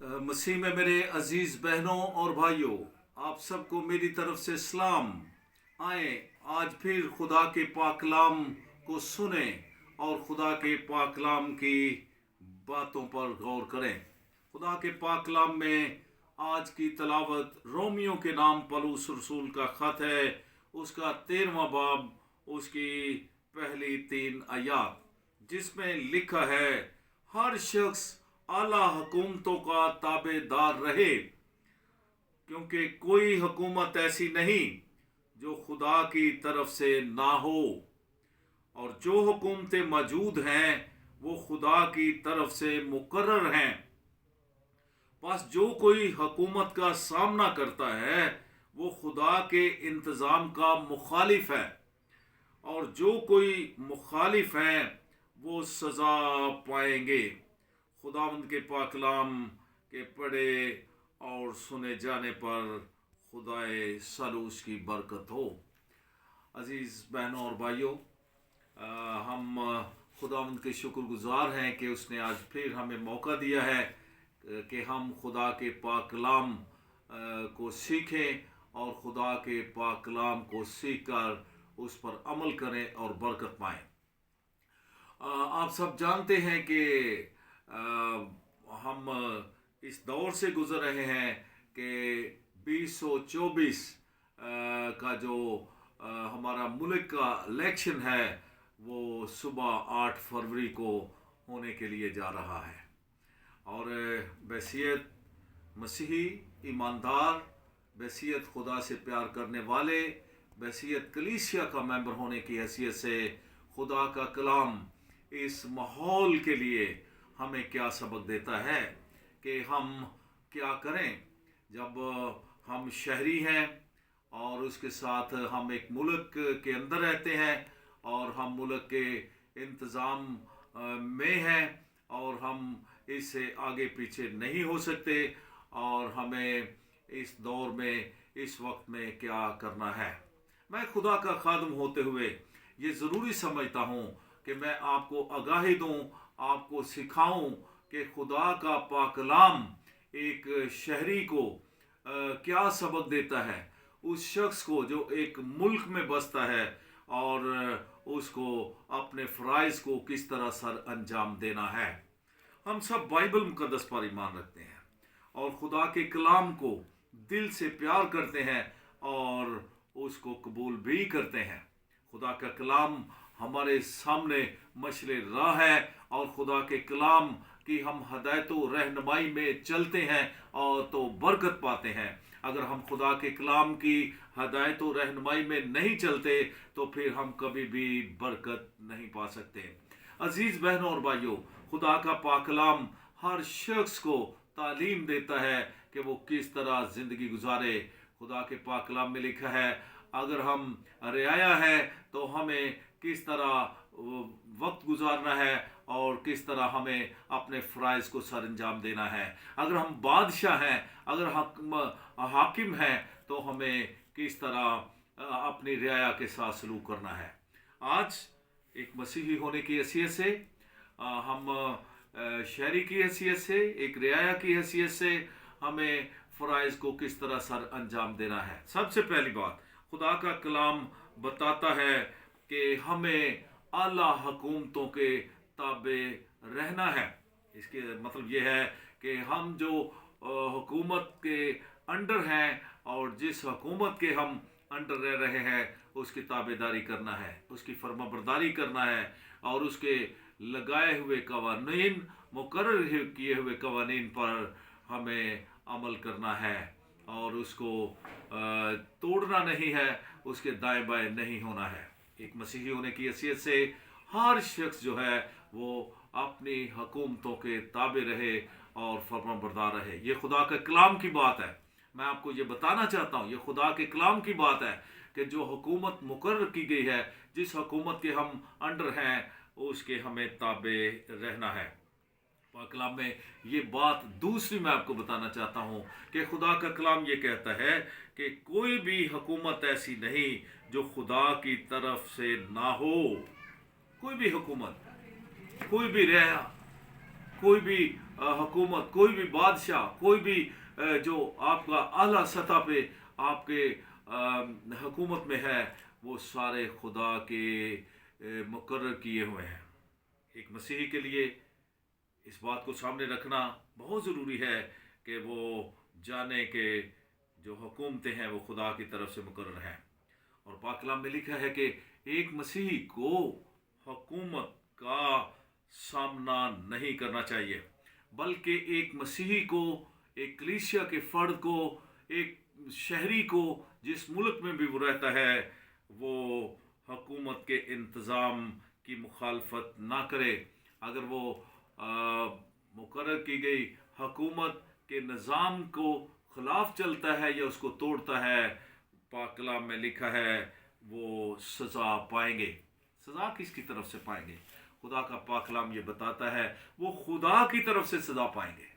मसीह में मेरे अजीज बहनों और भाइयों, आप सबको मेरी तरफ से सलाम। आए आज फिर खुदा के पाकलाम को सुने और खुदा के पाकलाम की बातों पर गौर करें। खुदा के पाकलाम में आज की तलावत रोमियो के नाम पलूस रसूल का ख़त है, उसका 13वां बाब, उसकी पहली 3 आयात, जिसमें लिखा है, हर शख्स आला हुकूमतों का ताबेदार रहे, क्योंकि कोई हुकूमत ऐसी नहीं जो खुदा की तरफ से ना हो, और जो हुकूमतें मौजूद हैं वो खुदा की तरफ से मुकर्रर हैं। बस जो कोई हुकूमत का सामना करता है वो खुदा के इंतज़ाम का मुखालिफ है, और जो कोई मुखालिफ है वो सज़ा पाएंगे। खुदावंद के पाकलाम के पढ़े और सुने जाने पर खुदाए सलूस की बरकत हो। अजीज़ बहनों और भाइयों, हम खुदावंद के शुक्रगुजार हैं कि उसने आज फिर हमें मौका दिया है कि हम खुदा के पाकलाम को सीखें और खुदा के पाकलाम को सीख कर उस पर अमल करें और बरकत पाएं। आप सब जानते हैं कि हम इस दौर से गुजर रहे हैं कि 2024 का जो हमारा मुल्क का इलेक्शन है वो सुबह 8 फरवरी को होने के लिए जा रहा है, और बहसीत मसीही ईमानदार, बहसीत खुदा से प्यार करने वाले, बहसीत कलीसिया का मेंबर होने की हैसियत से खुदा का कलाम इस माहौल के लिए हमें क्या सबक देता है कि हम क्या करें जब हम शहरी हैं और उसके साथ हम एक मुल्क के अंदर रहते हैं और हम मुल्क के इंतज़ाम में हैं और हम इससे आगे पीछे नहीं हो सकते, और हमें इस दौर में इस वक्त में क्या करना है। मैं खुदा का खादम होते हुए ये ज़रूरी समझता हूँ कि मैं आपको आगाही दूँ, आपको सिखाऊं कि खुदा का पाकलाम एक शहरी को क्या सबक देता है, उस शख्स को जो एक मुल्क में बसता है और उसको अपने फ़राइज़ को किस तरह सर अंजाम देना है। हम सब बाइबल मुकद्दस पर ईमान रखते हैं और खुदा के कलाम को दिल से प्यार करते हैं और उसको कबूल भी करते हैं। खुदा का कलाम हमारे सामने मशले राह है और खुदा के कलाम की हम हदायत व रहनुमाई में चलते हैं और तो बरकत पाते हैं। अगर हम खुदा के कलाम की हदायत व रहनुमाई में नहीं चलते तो फिर हम कभी भी बरकत नहीं पा सकते। अजीज़ बहनों और भाइयों, खुदा का पाकलाम हर शख्स को तालीम देता है कि वो किस तरह ज़िंदगी गुजारे। खुदा के पाकलाम में लिखा है, अगर हम रियाया है तो हमें किस तरह वक्त गुजारना है और किस तरह हमें अपने फ़राइज़ को सर अंजाम देना है। अगर हम बादशाह हैं, अगर हाकिम हैं, तो हमें किस तरह अपनी रियाया के साथ सलूक करना है। आज एक मसीही होने की हैसियत से, हम शहरी की हैसियत से, एक रियाया की हैसियत से हमें फ़राइज़ को किस तरह सर अंजाम देना है। सबसे पहली बात, खुदा का कलाम बताता है कि हमें आला हुकूमतों के ताबे रहना है। इसके मतलब ये है कि हम जो हुकूमत के अंडर हैं और जिस हुकूमत के हम अंडर रह रहे हैं उसकी ताबेदारी करना है, उसकी फर्माबरदारी करना है और उसके लगाए हुए कवानीन, मुकर्रर किए हुए कवानीन पर हमें अमल करना है और उसको तोड़ना नहीं है, उसके दाएं बाएं नहीं होना है। एक मसीही होने की हैसियत से हर शख्स जो है वो अपनी हुकूमतों के ताबे रहे और फर्माबरदार रहे। ये खुदा के कलाम की बात है। मैं आपको ये बताना चाहता हूँ, ये खुदा के कलाम की बात है कि जो हुकूमत मुकर्रर की गई है, जिस हुकूमत के हम अंडर हैं, उसके हमें ताबे रहना है। कलाम में ये बात दूसरी मैं आपको बताना चाहता हूँ कि खुदा का कलाम ये कहता है कि कोई भी हुकूमत ऐसी नहीं जो खुदा की तरफ से ना हो। कोई भी हुकूमत, कोई भी रियाया, कोई भी हुकूमत, कोई भी बादशाह, कोई भी जो आपका आला सतह पे आपके हुकूमत में है, वो सारे खुदा के मुकर्रर किए हुए हैं। एक मसीही के लिए इस बात को सामने रखना बहुत ज़रूरी है कि वो जाने कि जो हुकूमतें हैं वो खुदा की तरफ से मुकर्रर हैं। और पाक कलाम में लिखा है कि एक मसीही को हुकूमत का सामना नहीं करना चाहिए, बल्कि एक मसीही को, एक कलीसिया के फ़र्द को, एक शहरी को, जिस मुल्क में भी वो रहता है, वो हुकूमत के इंतज़ाम की मुखालफत ना करे। अगर वो मुकर्रर की गई हुकूमत के निज़ाम को ख़िलाफ़ चलता है या उसको तोड़ता है, पाक कलाम में लिखा है वो सज़ा पाएंगे। सज़ा किसकी तरफ से पाएंगे? खुदा का पाक कलाम ये बताता है वो खुदा की तरफ से सज़ा पाएंगे।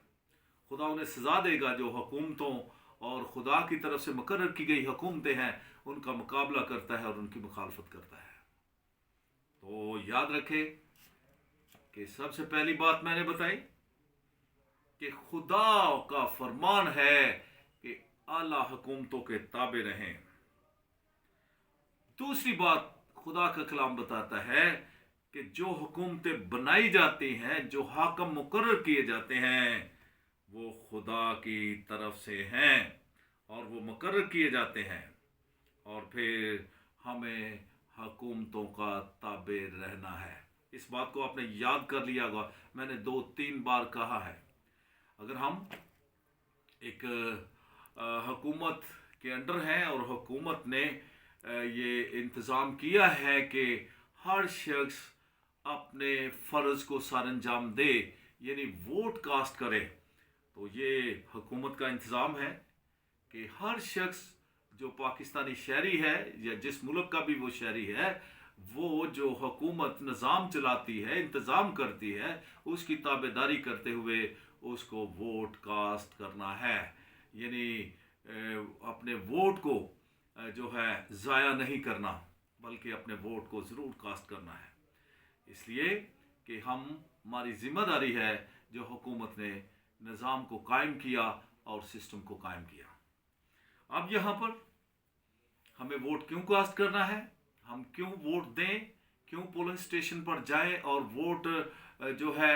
खुदा उन्हें सज़ा देगा जो हुकूमतों और खुदा की तरफ से मुकर्रर की गई हुकूमतें हैं उनका मुकाबला करता है और उनकी मुखालफत करता है। तो याद रखें कि सबसे पहली बात मैंने बताई कि खुदा का फरमान है कि आला हुकूमतों के ताबे रहें। दूसरी बात खुदा का कलाम बताता है कि जो हुकूमतें बनाई जाती हैं, जो हाकम मुकर्रर किए जाते हैं, वो खुदा की तरफ से हैं और वो मुकर्रर किए जाते हैं। और फिर हमें हुकूमतों का ताबे रहना है। इस बात को आपने याद कर लिया होगा, मैंने 2-3 बार कहा है। अगर हम एक हुकूमत के अंडर हैं और हुकूमत ने ये इंतज़ाम किया है कि हर शख्स अपने फ़र्ज़ को सरअंजाम दे, यानी वोट कास्ट करे, तो ये हुकूमत का इंतज़ाम है कि हर शख्स जो पाकिस्तानी शहरी है या जिस मुल्क का भी वो शहरी है, वो जो हुकूमत निज़ाम चलाती है, इंतज़ाम करती है, उसकी ताबेदारी करते हुए उसको वोट कास्ट करना है। यानी अपने वोट को जो है ज़ाया नहीं करना, बल्कि अपने वोट को ज़रूर कास्ट करना है। इसलिए कि हमारी ज़िम्मेदारी है जो हुकूमत ने निज़ाम को कायम किया और सिस्टम को कायम किया। अब यहाँ पर हमें वोट क्यों कास्ट करना है, हम क्यों वोट दें, क्यों पोलिंग स्टेशन पर जाएं और वोट जो है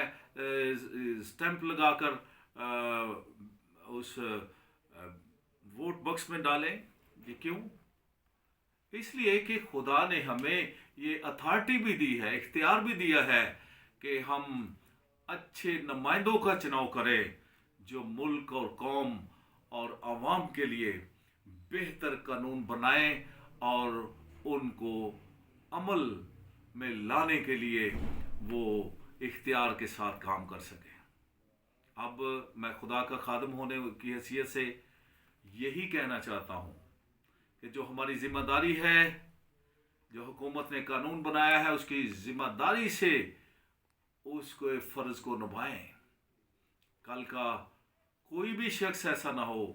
स्टैंप लगाकर उस वोट बॉक्स में डालें, ये क्यों? इसलिए कि खुदा ने हमें ये अथॉरिटी भी दी है, इख्तियार भी दिया है कि हम अच्छे नुमाइंदों का चुनाव करें जो मुल्क और कौम और आवाम के लिए बेहतर कानून बनाएं और उनको अमल में लाने के लिए वो इख्तियार के साथ काम कर सकें। अब मैं खुदा का खादम होने की हैसियत से यही कहना चाहता हूँ कि जो हमारी ज़िम्मेदारी है, जो हुकूमत ने कानून बनाया है, उसकी ज़िम्मेदारी से उसके फ़र्ज़ को निभाएं। कल का कोई भी शख्स ऐसा ना हो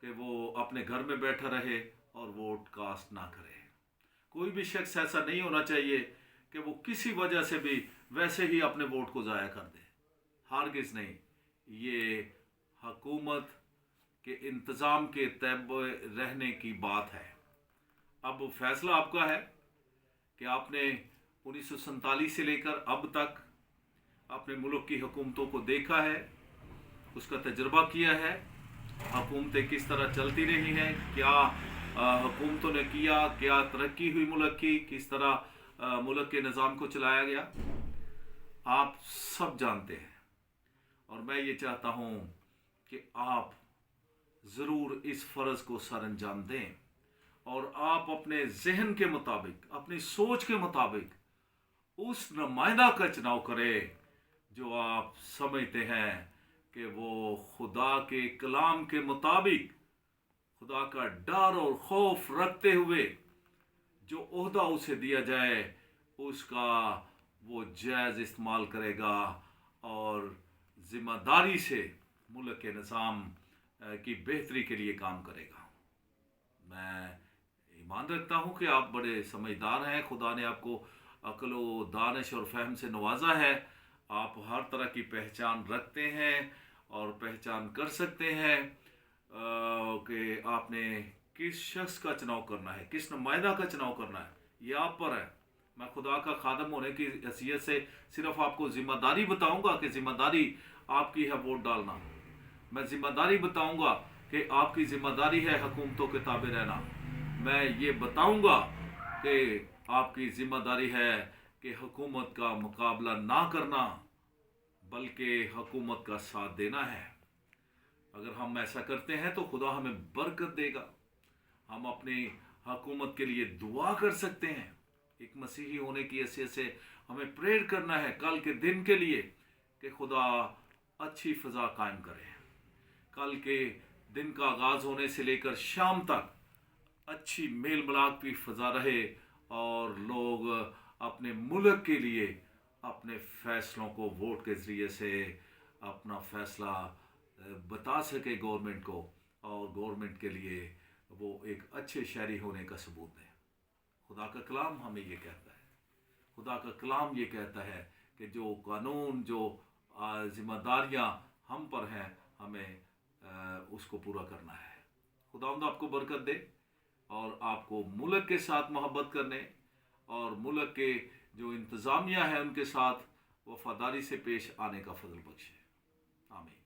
कि वो अपने घर में बैठा रहे और वोट कास्ट ना करे। कोई भी शख्स ऐसा नहीं होना चाहिए कि वो किसी वजह से भी वैसे ही अपने वोट को ज़ाया कर दे। हरगिज़ नहीं। ये हुकूमत के इंतज़ाम के तैबे रहने की बात है। अब फैसला आपका है कि आपने 1947 से लेकर अब तक अपने मुल्क की हुकूमतों को देखा है, उसका तजर्बा किया है, हुकूमतें किस तरह चलती रही हैं, क्या हुकूमतों ने किया, क्या तरक्की हुई मुल्क की, किस तरह मुल्क के निज़ाम को चलाया गया, आप सब जानते हैं। और मैं ये चाहता हूँ कि आप ज़रूर इस फ़र्ज़ को सरअंजाम दें और आप अपने जहन के मुताबिक, अपनी सोच के मुताबिक उस नुमाइंदा का चुनाव करें जो आप समझते हैं कि वो खुदा के कलाम के मुताबिक, खुदा का डर और खौफ रखते हुए जो ओहदा उसे दिया जाए उसका वो जायज़ इस्तेमाल करेगा और ज़िम्मेदारी से मुल्क के निज़ाम की बेहतरी के लिए काम करेगा। मैं ईमान रखता हूँ कि आप बड़े समझदार हैं, खुदा ने आपको अक्ल व दानिश और फहम से नवाजा है। आप हर तरह की पहचान रखते हैं और पहचान कर सकते हैं कि आपने किस शख्स का चुनाव करना है, किस नुमाइंदा का चुनाव करना है, ये आप पर है। मैं खुदा का खादम होने की हैसियत से सिर्फ आपको ज़िम्मेदारी बताऊंगा कि ज़िम्मेदारी आपकी है वोट डालना। मैं ज़िम्मेदारी बताऊंगा कि आपकी ज़िम्मेदारी है हुकूमतों के ताबे रहना। मैं ये बताऊंगा कि आपकी ज़िम्मेदारी है कि हुकूमत का मुकाबला ना करना बल्कि हुकूमत का साथ देना है। अगर हम ऐसा करते हैं तो खुदा हमें बरकत देगा। हम अपनी हुकूमत के लिए दुआ कर सकते हैं। एक मसीही होने की हैसियत से हमें प्रेयर करना है कल के दिन के लिए कि खुदा अच्छी फ़ज़ा कायम करे। कल के दिन का आगाज़ होने से लेकर शाम तक अच्छी मेल मिलाप की फ़ज़ा रहे और लोग अपने मुल्क के लिए अपने फ़ैसलों को वोट के ज़रिए से अपना फ़ैसला बता सके गवर्नमेंट को, और गवर्नमेंट के लिए वो एक अच्छे शहरी होने का सबूत दें। खुदा का कलाम हमें ये कहता है, खुदा का कलाम ये कहता है कि जो कानून, जो जिम्मेदारियां हम पर हैं, हमें उसको पूरा करना है। खुदावंद आपको बरकत दे और आपको मुल्क के साथ मोहब्बत करने और मुल्क के जो इंतज़ामिया है उनके साथ वफादारी से पेश आने का फजल बख्शे। आमीन।